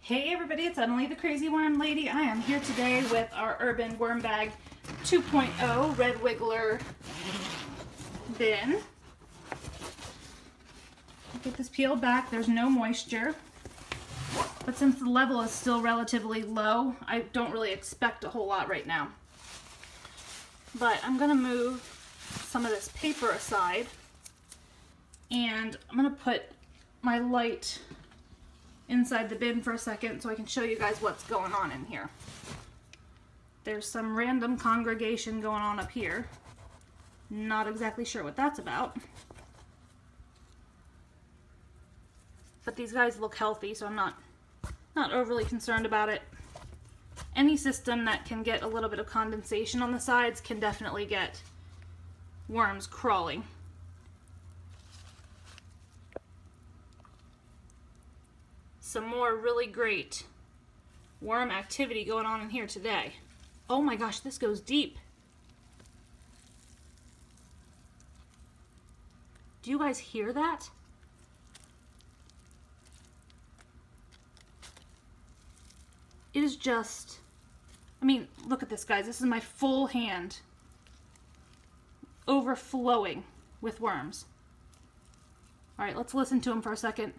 Hey everybody, it's Emily the Crazy Worm Lady. I am here today with our Urban Worm Bag 2.0 Red Wiggler bin. Get this peeled back. There's no moisture. But since the level is still relatively low, I don't really expect a whole lot right now. But I'm going to move some of this paper aside and I'm going to put my light inside the bin for a second so I can show you guys what's going on in here. There's some random congregation going on up here. Not exactly sure what that's about. But these guys look healthy, so I'm not overly concerned about it. Any system that can get a little bit of condensation on the sides can definitely get worms crawling. Some more really great worm activity going on in here today. Oh my gosh, this goes deep. Do you guys hear that? It is just, I mean, look at this, guys. This is my full hand overflowing with worms. All right, let's listen to them for a second.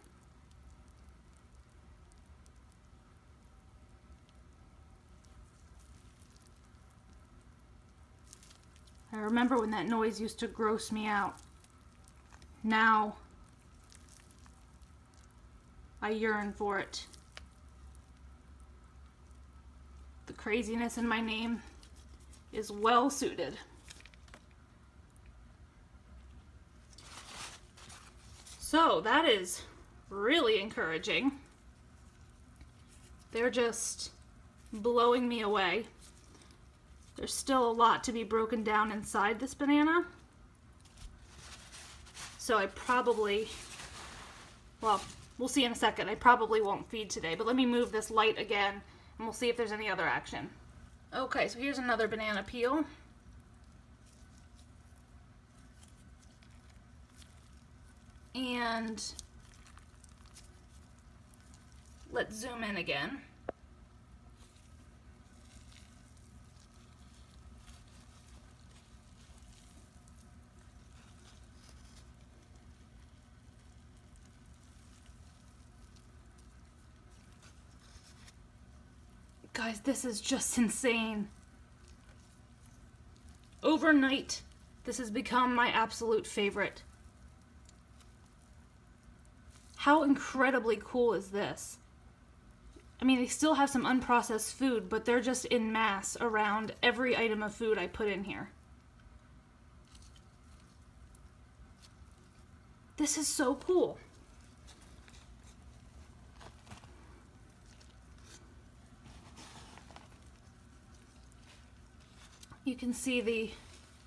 I remember when that noise used to gross me out. Now I yearn for it. The craziness in my name is well suited. So that is really encouraging. They're just blowing me away. There's still a lot to be broken down inside this banana. So I probably, well, we'll see in a second. I probably won't feed today, but let me move this light again and we'll see if there's any other action. Okay, so here's another banana peel. And let's zoom in again. Guys, this is just insane. Overnight, this has become my absolute favorite. How incredibly cool is this? I mean, they still have some unprocessed food, but they're just in mass around every item of food I put in here. This is so cool. You can see the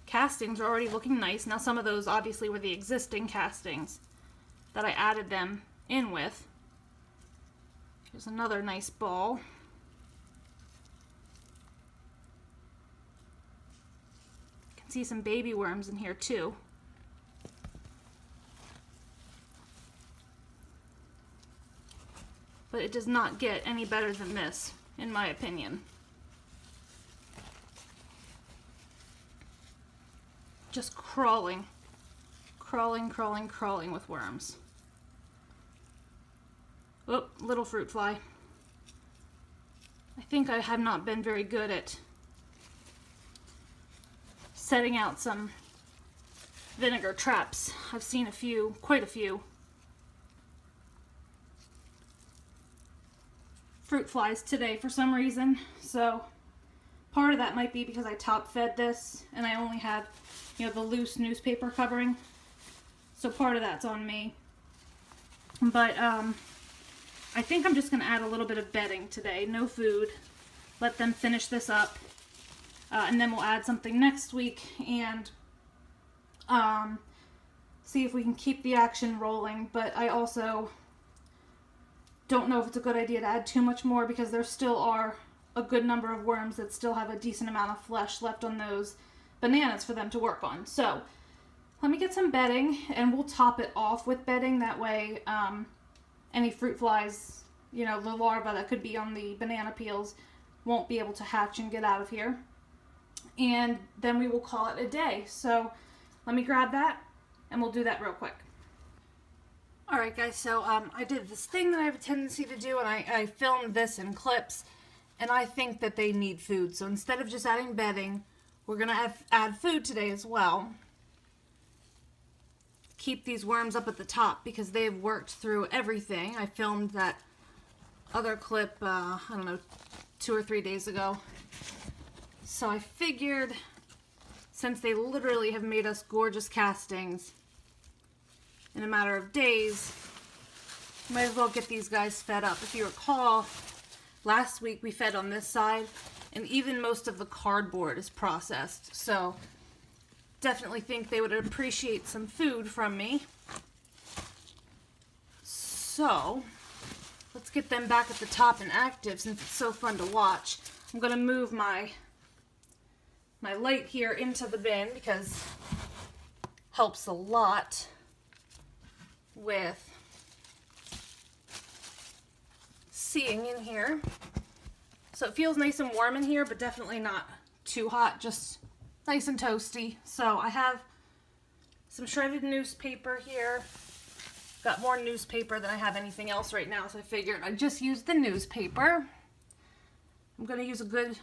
castings are already looking nice. Now some of those obviously were the existing castings that I added them in with. Here's another nice ball. You can see some baby worms in here too. But it does not get any better than this, in my opinion. Just crawling with worms. Oh, little fruit fly. I think I have not been very good at setting out some vinegar traps. I've seen quite a few. Fruit flies today for some reason, so part of that might be because I top fed this and I only have, the loose newspaper covering. So part of that's on me. But I think I'm just going to add a little bit of bedding today. No food. Let them finish this up. And then we'll add something next week and see if we can keep the action rolling. But I also don't know if it's a good idea to add too much more because there still are a good number of worms that still have a decent amount of flesh left on those bananas for them to work on. So let me get some bedding and we'll top it off with bedding. That way any fruit flies you know, the larva that could be on the banana peels won't be able to hatch and get out of here. And then we will call it a day. So let me grab that and we'll do that real quick. Alright guys, so I did this thing that I have a tendency to do, and I filmed this in clips, and I think that they need food. So instead of just adding bedding, we're going to add food today as well. Keep these worms up at the top because they've worked through everything. I filmed that other clip, I don't know, 2 or 3 days ago. So I figured, since they literally have made us gorgeous castings in a matter of days, might as well get these guys fed up. If you recall, last week we fed on this side, and even most of the cardboard is processed. So definitely think they would appreciate some food from me. So let's get them back at the top and active since it's so fun to watch. I'm going to move my light here into the bin because it helps a lot with seeing in here. So it feels nice and warm in here, but definitely not too hot, just nice and toasty. So I have some shredded newspaper here. Got more newspaper than I have anything else right now, so I figured I'd just use the newspaper. I'm going to use a good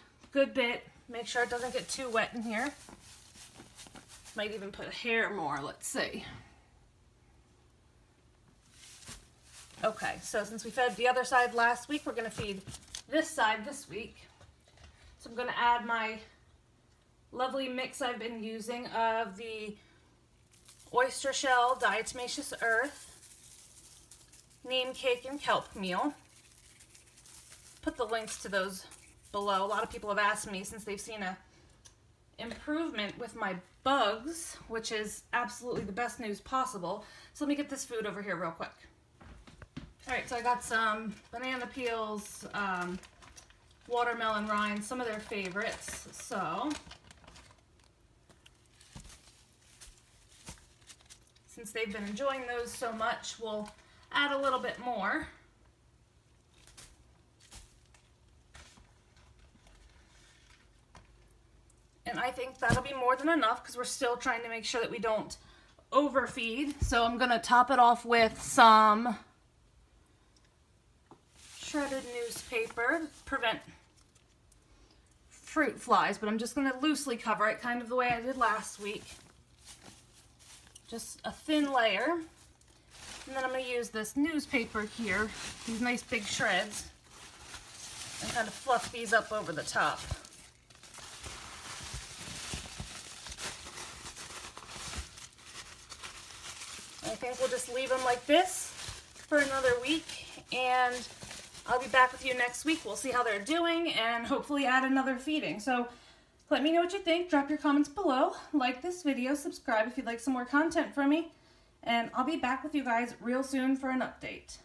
bit. Make sure it doesn't get too wet in here. Might even put a hair more, let's see. Okay, so since we fed the other side last week, we're going to feed this side this week. So I'm going to add my lovely mix I've been using of the oyster shell, diatomaceous earth, neem cake, and kelp meal. Put the links to those below. A lot of people have asked me since they've seen a improvement with my bugs, which is absolutely the best news possible. So let me get this food over here real quick. Alright, so I got some banana peels, watermelon rinds, some of their favorites. So since they've been enjoying those so much, we'll add a little bit more. And I think that'll be more than enough because we're still trying to make sure that we don't overfeed. So I'm going to top it off with some shredded newspaper to prevent fruit flies, but I'm just going to loosely cover it, kind of the way I did last week. Just a thin layer. And then I'm going to use this newspaper here, these nice big shreds, and kind of fluff these up over the top. I think we'll just leave them like this for another week, and I'll be back with you next week. We'll see how they're doing and hopefully add another feeding. So let me know what you think. Drop your comments below. Like this video. Subscribe if you'd like some more content from me. And I'll be back with you guys real soon for an update.